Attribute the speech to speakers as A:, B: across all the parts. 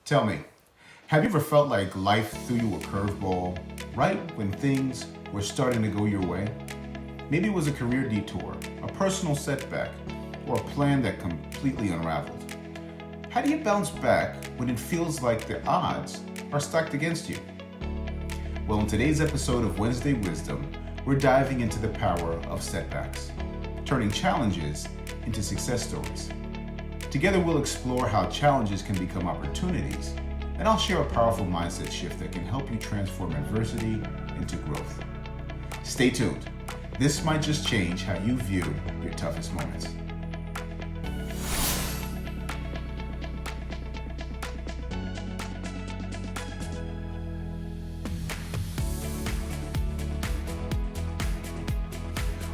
A: Tell me, have you ever felt like life threw you a curveball right when things were starting to go your way? Maybe it was a career detour, a personal setback, or a plan that completely unraveled. How do you bounce back when it feels like the odds are stacked against you? Well, in today's episode of Wednesday Wisdom, we're diving into the power of setbacks, turning challenges into success stories. Together, we'll explore how challenges can become opportunities, and I'll share a powerful mindset shift that can help you transform adversity into growth. Stay tuned. This might just change how you view your toughest moments.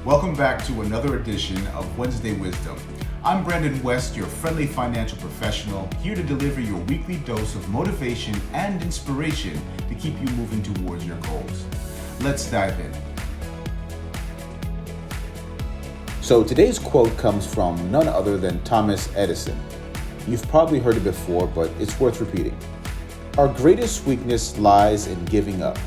A: Welcome back to another edition of Wednesday Wisdom. I'm Brandon West, your friendly financial professional, here to deliver your weekly dose of motivation and inspiration to keep you moving towards your goals. Let's dive in. So today's quote comes from none other than Thomas Edison. You've probably heard it before, but it's worth repeating. Our greatest weakness lies in giving up.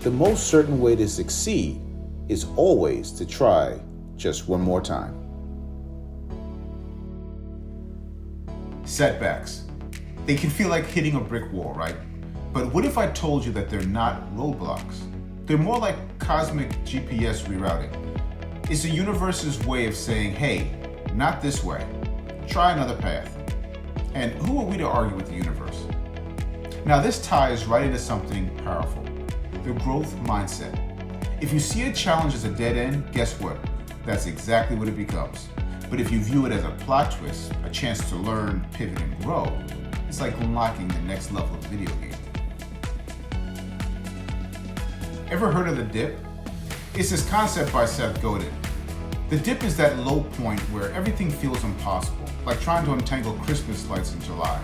A: The most certain way to succeed is always to try just one more time. Setbacks. They can feel like hitting a brick wall, right? But what if I told you that they're not roadblocks? They're more like cosmic GPS rerouting. It's the universe's way of saying, hey, not this way. Try another path. And who are we to argue with the universe? Now this ties right into something powerful, the growth mindset. If you see a challenge as a dead end, guess what? That's exactly what it becomes. But if you view it as a plot twist, a chance to learn, pivot, and grow, it's like unlocking the next level of video game. Ever heard of the dip? It's this concept by Seth Godin. The dip is that low point where everything feels impossible, like trying to untangle Christmas lights in July.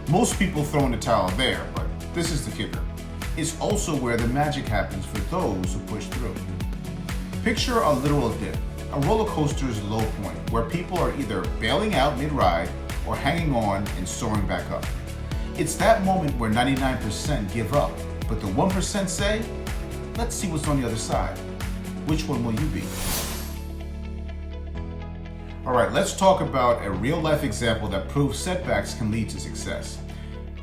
A: Most people throw in the towel there, but this is the kicker. It's also where the magic happens for those who push through. Picture a literal dip, a roller coaster's low point, where people are either bailing out mid-ride or hanging on and soaring back up. It's that moment where 99% give up, but the 1% say, let's see what's on the other side. Which one will you be? All right, let's talk about a real-life example that proves setbacks can lead to success.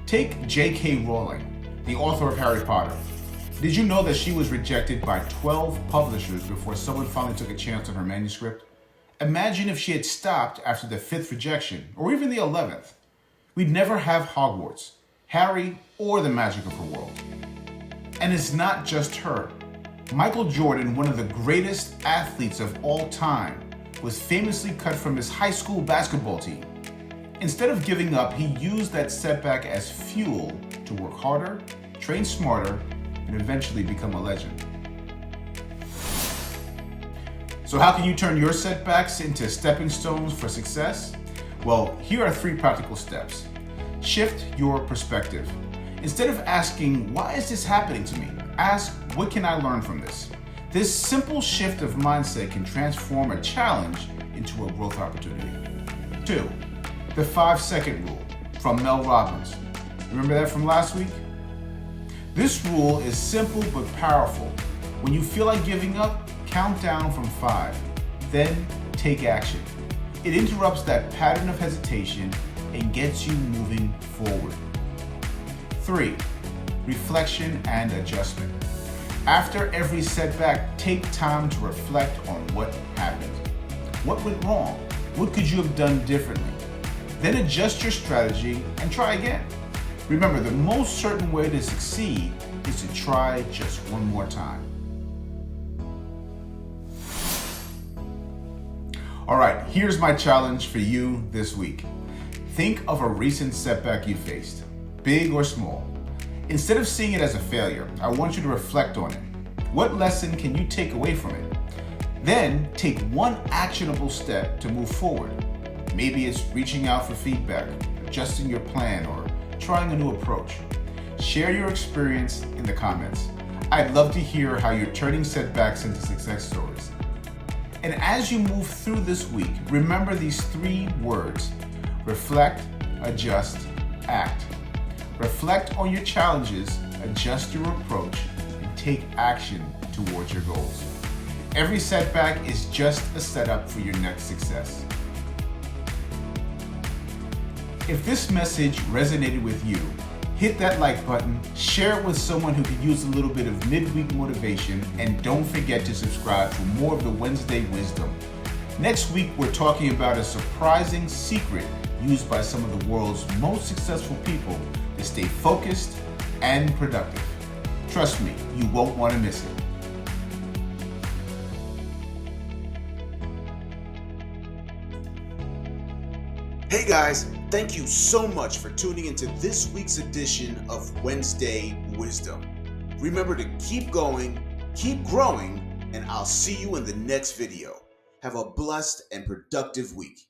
A: Take J.K. Rowling, the author of Harry Potter. Did you know that she was rejected by 12 publishers before someone finally took a chance on her manuscript? Imagine if she had stopped after the 5th rejection, or even the 11th. We'd never have Hogwarts, Harry, or the magic of her world. And it's not just her. Michael Jordan, one of the greatest athletes of all time, was famously cut from his high school basketball team. Instead of giving up, he used that setback as fuel to work harder, train smarter, and eventually become a legend. So how can you turn your setbacks into stepping stones for success? Well, here are 3 practical steps. Shift your perspective. Instead of asking, why is this happening to me? Ask, what can I learn from this? This simple shift of mindset can transform a challenge into a growth opportunity. 2, the 5-second rule from Mel Robbins. Remember that from last week? This rule is simple but powerful. When you feel like giving up, count down from 5, then take action. It interrupts that pattern of hesitation and gets you moving forward. 3, reflection and adjustment. After every setback, take time to reflect on what happened. What went wrong? What could you have done differently? Then adjust your strategy and try again. Remember, the most certain way to succeed is to try just one more time. All right, here's my challenge for you this week. Think of a recent setback you faced, big or small. Instead of seeing it as a failure, I want you to reflect on it. What lesson can you take away from it? Then take one actionable step to move forward. Maybe it's reaching out for feedback, adjusting your plan, or trying a new approach. Share your experience in the comments. I'd love to hear how you're turning setbacks into success stories. And as you move through this week, remember these 3 words: reflect, adjust, act. reflect on your challenges, adjust your approach, and take action towards your goals. Every setback is just a setup for your next success. If this message resonated with you, hit that like button, share it with someone who could use a little bit of midweek motivation, and don't forget to subscribe for more of the Wednesday Wisdom. Next week, we're talking about a surprising secret used by some of the world's most successful people to stay focused and productive. Trust me, you won't want to miss it.
B: Hey guys, thank you so much for tuning into this week's edition of Wednesday Wisdom. Remember to keep going, keep growing, and I'll see you in the next video. Have a blessed and productive week.